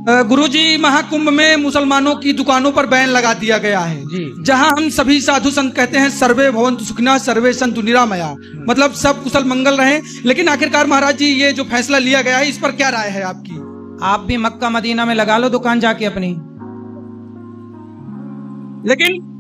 गुरुजी, महाकुंभ में मुसलमानों की दुकानों पर बैन लगा दिया गया है जी। जहां हम सभी साधु संत कहते हैं सर्वे भवन्तु सुखिनः सर्वे सन्तु निरामया, मतलब सब कुशल मंगल रहें। लेकिन आखिरकार महाराज जी ये जो फैसला लिया गया है इस पर क्या राय है आपकी? आप भी मक्का मदीना में लगा लो दुकान जाके अपनी। लेकिन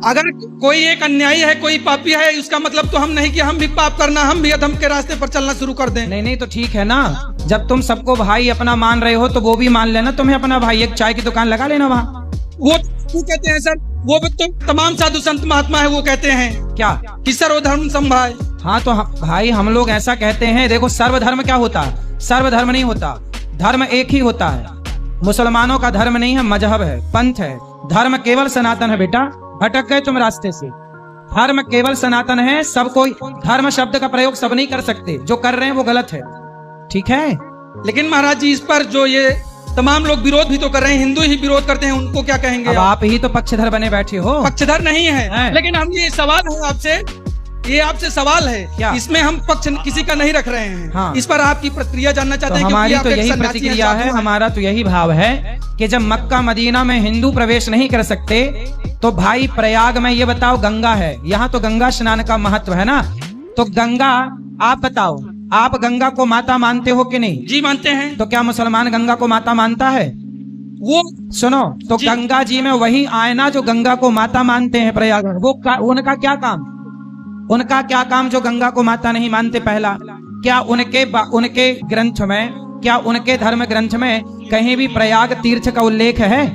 अगर कोई एक अन्यायी है, कोई पापी है, उसका मतलब तो हम नहीं कि हम भी पाप करना, हम भी अधर्म के रास्ते पर चलना शुरू कर दें। नहीं तो ठीक है ना, जब तुम सबको भाई अपना मान रहे हो तो वो भी मान लेना तुम्हें अपना भाई। एक चाय की दुकान लगा लेना वहाँ। वो कहते हैं सर, वो तो तमाम साधु संत महात्मा है, वो कहते हैं क्या कि सर्वधर्म समभाव। हाँ तो भाई हम लोग ऐसा कहते हैं। देखो सर्वधर्म क्या होता है? सर्वधर्म नहीं होता, धर्म एक ही होता है। मुसलमानों का धर्म नहीं है, मजहब है, पंथ है। धर्म केवल सनातन है बेटा, भटक गए तुम रास्ते से। धर्म केवल सनातन है, सब कोई धर्म शब्द का प्रयोग सब नहीं कर सकते, जो कर रहे हैं वो गलत है, ठीक है। लेकिन महाराज जी इस पर जो ये तमाम लोग विरोध भी तो कर रहे हैं, हिंदू ही विरोध करते हैं, उनको क्या कहेंगे? अब आप ही तो पक्षधर बने बैठे हो। पक्षधर नहीं है। लेकिन हम ये सवाल है आपसे, ये आपसे सवाल है क्या? इसमें हम पक्ष किसी का नहीं रख रहे हैं। हाँ। इस पर आपकी प्रतिक्रिया जानना चाहते हैं। हमारी तो यही प्रतिक्रिया है, हमारा तो यही भाव है कि जब मक्का मदीना में हिंदू प्रवेश नहीं कर सकते तो भाई प्रयाग में ये बताओ गंगा है, यहाँ तो गंगा स्नान का महत्व है ना। तो गंगा, आप बताओ, आप गंगा को माता मानते हो कि नहीं? जी मानते हैं। तो क्या मुसलमान गंगा को माता मानता है? वो सुनो तो गंगा जी में वही आयना जो गंगा को माता मानते हैं प्रयाग में, वो उनका क्या काम? उनका क्या काम जो गंगा को माता नहीं मानते? पहला, क्या उनके ग्रंथ में, क्या उनके धर्म ग्रंथ में कहीं भी प्रयाग तीर्थ का उल्लेख है?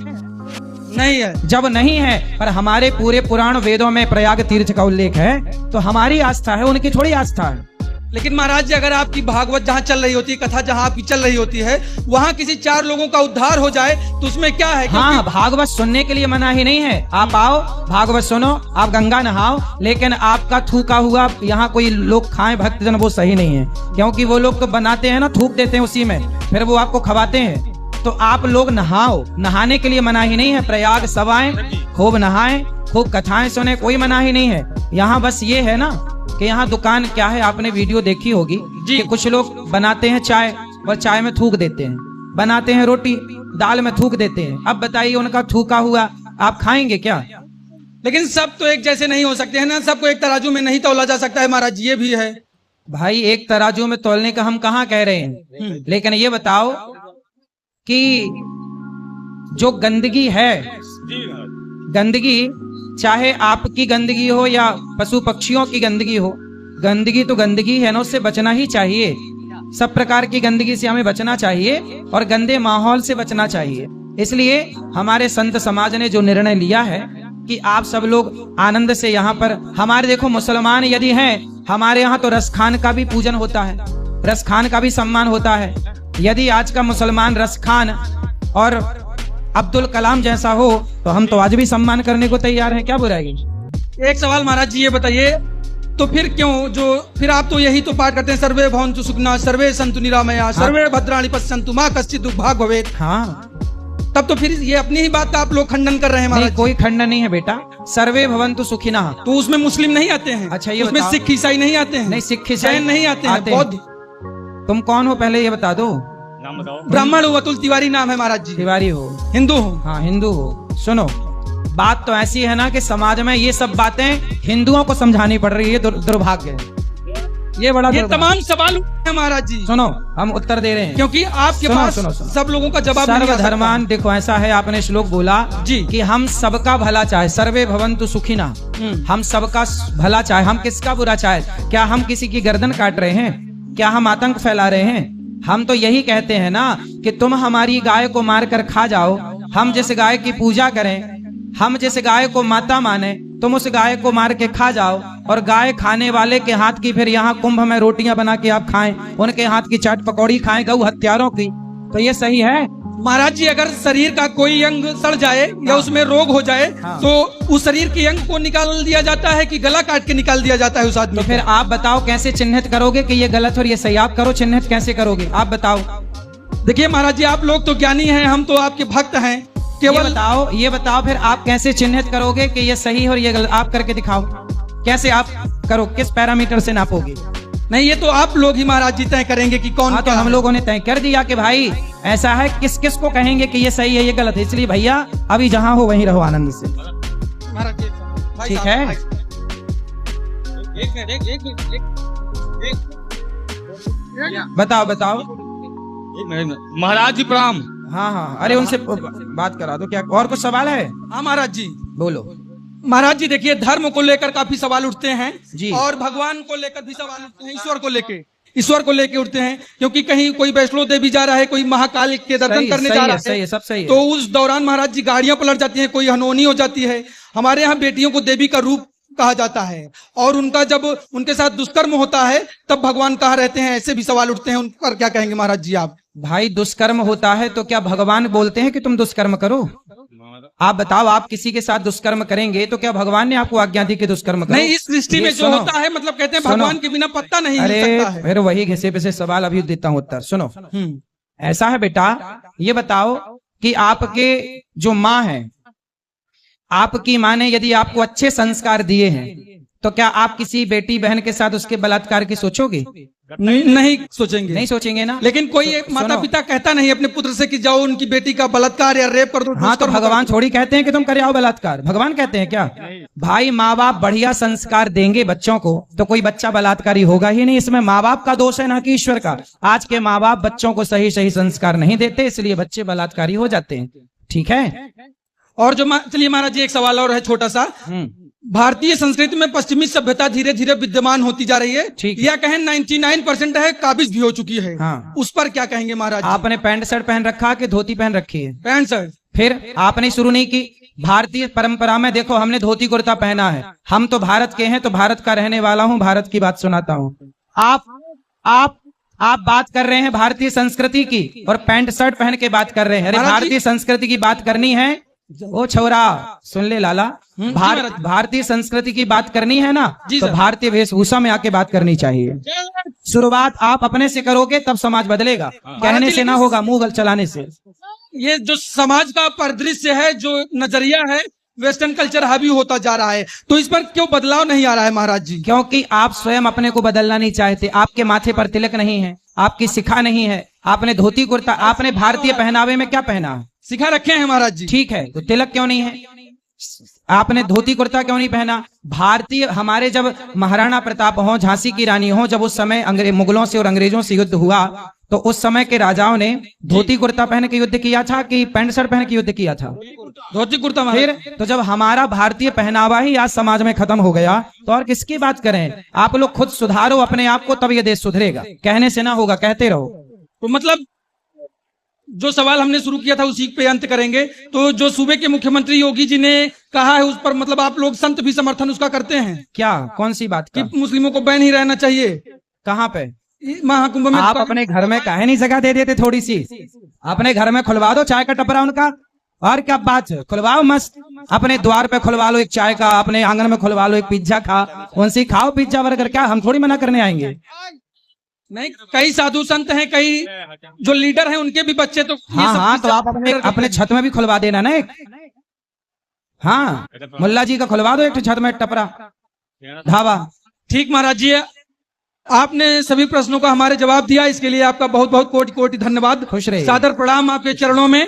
नहीं है। जब नहीं है, पर हमारे पूरे पुराण वेदों में प्रयाग तीर्थ का उल्लेख है, तो हमारी आस्था है, उनकी थोड़ी आस्था है। लेकिन महाराज जी अगर आपकी भागवत जहाँ चल रही होती है, कथा जहाँ आपकी चल रही होती है, वहाँ किसी 4 लोगों का उद्धार हो जाए तो उसमें क्या है? हाँ, भागवत सुनने के लिए मना ही नहीं है। आप आओ, भागवत सुनो, आप गंगा नहाओ, लेकिन आपका थूका हुआ यहाँ कोई लोग खाएं भक्तजन, वो सही नहीं है। क्योंकि वो लोग तो बनाते हैं ना, थूक देते हैं उसी में, फिर वो आपको खवाते हैं। तो आप लोग नहाओ, नहाने के लिए मना ही नहीं है। प्रयाग सब आए, खूब नहाएं, खूब कथाएं सुने, कोई मना ही नहीं है। यहाँ बस ये है ना कि यहाँ दुकान क्या है, आपने वीडियो देखी होगी कि कुछ लोग बनाते हैं चाय और चाय में थूक देते हैं, बनाते हैं रोटी, दाल में थूक देते हैं। अब बताइए उनका थूका हुआ आप खाएंगे क्या? लेकिन सब तो एक जैसे नहीं हो सकते हैं ना, सबको एक तराजू में नहीं तौला जा सकता है महाराज जी, ये भी है। भाई एक तराजू में तौलने का हम कहाँ कह रहे हैं, लेकिन ये बताओ कि जो गंदगी है, गंदगी चाहे आपकी गंदगी हो या पशु पक्षियों की गंदगी हो, गंदगी तो गंदगी है ना, उससे बचना ही चाहिए। सब प्रकार की गंदगी से हमें बचना चाहिए और गंदे माहौल से बचना चाहिए। इसलिए हमारे संत समाज ने जो निर्णय लिया है कि आप सब लोग आनंद से यहाँ पर, हमारे देखो मुसलमान यदि हैं, हमारे यहाँ तो रसखान का भी पूजन होता है, रसखान का भी सम्मान होता है। यदि आज का मुसलमान रसखान और अब्दुल कलाम जैसा हो तो हम तो आज भी सम्मान करने को तैयार हैं, क्या बुराई? एक सवाल महाराज जी ये बताइए, तो फिर क्यों फिर आप तो यही तो पाठ करते हैं, सर्वे भवन्तु सुखिनः सर्वे सन्तु निरामया सर्वे भद्राणि पश्यन्तु मा कश्चित् दुर्भाग् भवेत्। हाँ, तब तो फिर ये अपनी ही बात का आप लोग खंडन कर रहे हैं महाराज। कोई खंडन नहीं है बेटा, सर्वे भवन्तु सुखिनः। तो उसमें मुस्लिम नहीं आते हैं? अच्छा ये उसमें सिख ईसाई नहीं आते हैं? नहीं, सिख ईसाई नहीं आते हैं, बौद्ध। तुम कौन हो पहले ये बता दो? नाम बताओ। ब्राह्मण हो, अतुल तिवारी नाम है महाराज जी। तिवारी हो? हिंदू हो? हाँ हिंदू हो। सुनो, बात तो ऐसी है ना कि समाज में ये सब बातें हिंदुओं को समझानी पड़ रही है, दुर्भाग्य है ये, बड़ा ये तमाम सवाल है महाराज जी। सुनो, हम उत्तर दे रहे हैं क्योंकि आपके पास सब लोगों का जवाब नहीं आ सकता। सर्वधर्मान, देखो ऐसा है, आपने श्लोक बोला जी कि हम सबका भला चाहे, सर्वे भवन्तु सुखिनः, हम सबका भला चाहे। हम किसका बुरा चाहे? क्या हम किसी की गर्दन काट रहे हैं? क्या हम आतंक फैला रहे हैं? हम तो यही कहते हैं ना कि तुम हमारी गाय को मार कर खा जाओ, हम जिस गाय की पूजा करें, हम जिस गाय को माता माने, तुम उस गाय को मार के खा जाओ और गाय खाने वाले के हाथ की फिर यहाँ कुंभ में रोटियां बना के आप खाएं, उनके हाथ की चाट पकौड़ी खाएं गौ हत्यारों की, तो ये सही है? महाराज जी अगर शरीर का कोई अंग सड़ जाए या उसमें रोग हो जाए तो उस शरीर के अंग को निकाल दिया जाता है कि गला काट के निकाल दिया जाता है उस आदमी? तो फिर आप बताओ कैसे चिन्हित करोगे कि ये गलत और ये सही? आप करो, चिन्हित कैसे करोगे आप बताओ? देखिए महाराज जी, आप लोग तो ज्ञानी हैं, हम तो आपके भक्त हैं। केवल ये बताओ फिर आप कैसे चिन्हित करोगे कि ये सही और ये गलत? आप करके दिखाओ, कैसे आप करो, किस पैरामीटर से नापोगे? नहीं, ये तो आप लोग ही महाराज जी तय करेंगे कि कौन हाँ, तो क्या हम है। लोगों ने तय कर दिया कि भाई ऐसा है, किस किस को कहेंगे कि ये सही है ये गलत है। इसलिए भैया अभी जहां हो वहीं रहो आनंद से। महाराज जी, भाई ठीक साहब, है। भाई साहब। एक मिनट, बताओ बताओ। महाराज जी प्रणाम। हाँ हाँ, अरे उनसे बात करा दो। क्या और कुछ सवाल है? हाँ महाराज जी। बोलो। महाराज जी देखिए, धर्म को लेकर काफी सवाल उठते हैं जी। और भगवान को लेकर भी सवाल उठते हैं, ईश्वर को लेके उठते हैं, क्योंकि कहीं कोई वैष्णो देवी जा रहा है, कोई महाकाल के दर्शन करने जा रहा सही है, सब सही है। तो उस दौरान महाराज जी गाड़ियां पलट जाती हैं, कोई अनहोनी हो जाती है। हमारे यहाँ बेटियों को देवी का रूप कहा जाता है और उनका जब उनके साथ दुष्कर्म होता है तब भगवान कहाँ रहते हैं, ऐसे भी सवाल उठते हैं। उन पर क्या कहेंगे महाराज जी आप? भाई दुष्कर्म होता है तो क्या भगवान बोलते हैं कि तुम दुष्कर्म करो? आप बताओ, आप किसी के साथ दुष्कर्म करेंगे तो क्या भगवान ने आपको आज्ञा दी कि दुष्कर्म करो? नहीं, इस सृष्टि में जो होता है, मतलब कहते हैं भगवान के बिना पत्ता नहीं हिल अरे सकता है। फिर वही घिसे पिसे सवाल अभी देता हूँ उत्तर। सुनो, ऐसा है बेटा, ये बताओ कि आपके जो माँ है, आपकी माँ ने यदि आपको अच्छे संस्कार दिए हैं तो क्या आप किसी बेटी बहन के साथ उसके बलात्कार की सोचोगे? नहीं सोचेंगे। नहीं सोचेंगे ना। लेकिन कोई माता पिता कहता नहीं अपने पुत्र से कि जाओ उनकी बेटी का बलात्कार या रेप कर दो। हाँ, तो भगवान थोड़ी कहते हैं कि तुम करे आओ बलात्कार। भगवान कहते हैं क्या? भाई माँ बाप बढ़िया संस्कार देंगे बच्चों को तो कोई बच्चा बलात्कारी होगा ही नहीं। इसमें माँ बाप का दोष है ना कि ईश्वर का। आज के माँ बाप बच्चों को सही सही संस्कार नहीं देते, इसलिए बच्चे बलात्कारी हो जाते हैं। ठीक है। और जो चलिए महाराज जी, एक सवाल और है छोटा सा। भारतीय संस्कृति में पश्चिमी सभ्यता धीरे धीरे विद्यमान होती जा रही है, या कहें 99% है, काबिज भी हो चुकी है। हाँ। उस पर क्या कहेंगे महाराज? आपने पैंट शर्ट पहन रखा कि धोती पहन रखी है? Pant shirt. फिर आपने शुरू नहीं की? भारतीय परंपरा में देखो, हमने धोती कुर्ता पहना है। हम तो भारत के हैं, तो भारत का रहने वाला हूँ, भारत की बात सुनाता हूँ। आप बात कर रहे हैं भारतीय संस्कृति की और पैंट शर्ट पहन के बात कर रहे हैं। अरे भारतीय संस्कृति की बात करनी है, ओ छोरा सुन ले लाला, भारतीय संस्कृति की बात करनी है ना, तो भारतीय वेशभूषा में आके बात करनी चाहिए। शुरुआत आप अपने से करोगे तब समाज बदलेगा, कहने से ना होगा, मुंह चलाने से। ये जो समाज का परिदृश्य है, जो नजरिया है, वेस्टर्न कल्चर हावी होता जा रहा है, तो इस पर क्यों बदलाव नहीं आ रहा है महाराज जी? क्योंकि आप स्वयं अपने को बदलना नहीं चाहते। आपके माथे पर तिलक नहीं है, आपकी शिखा नहीं है, आपने धोती कुर्ता, आपने भारतीय पहनावे में क्या पहना है? सिखा रखे हैं महाराज जी। ठीक है, तो तिलक क्यों नहीं है? आपने धोती कुर्ता क्यों नहीं पहना? भारतीय, हमारे जब महाराणा प्रताप हो, झांसी की रानी हो, जब उस समय मुगलों से और अंग्रेजों से युद्ध हुआ तो उस समय के राजाओं ने धोती कुर्ता पहन के युद्ध किया था कि पैंट शर्ट पहन के युद्ध किया था? धोती कुर्ता। फिर तो जब हमारा भारतीय पहनावा ही आज समाज में खत्म हो गया तो और किसकी बात करें? आप लोग खुद सुधारो अपने आप को, तब ये देश सुधरेगा, कहने से ना होगा, कहते रहो। तो मतलब जो सवाल हमने शुरू किया था उसी पे अंत करेंगे। तो जो सूबे के मुख्यमंत्री योगी जी ने कहा है उस पर मतलब आप लोग संत भी समर्थन उसका करते हैं क्या? कौन सी बात कि मुस्लिमों को बैन ही रहना चाहिए? कहाँ पे? महाकुंभ में। आप अपने घर में काहे नहीं जगह दे देते थोड़ी सी? अपने घर में खुलवा दो चाय का टपरा उनका, और क्या बात है, खुलवाओ मस्त। अपने द्वार पे खुलवा लो एक चाय का, अपने आंगन में खुलवा लो एक पिज्जा का, उनसे खाओ पिज्जा बर्गर। क्या हम थोड़ी मना करने आएंगे? नहीं, कई साधु संत हैं, कई जो लीडर हैं, उनके भी बच्चे तो हाँ, तो आप अपने छत में भी खुलवा देना ना एक। हाँ, मुल्ला जी का खुलवा दो एक छत में टपरा ढाबा। ठीक महाराज जी, आपने सभी प्रश्नों का हमारे जवाब दिया, इसके लिए आपका बहुत बहुत कोटि कोटि धन्यवाद। खुश रहिए। सादर प्रणाम आपके चरणों में।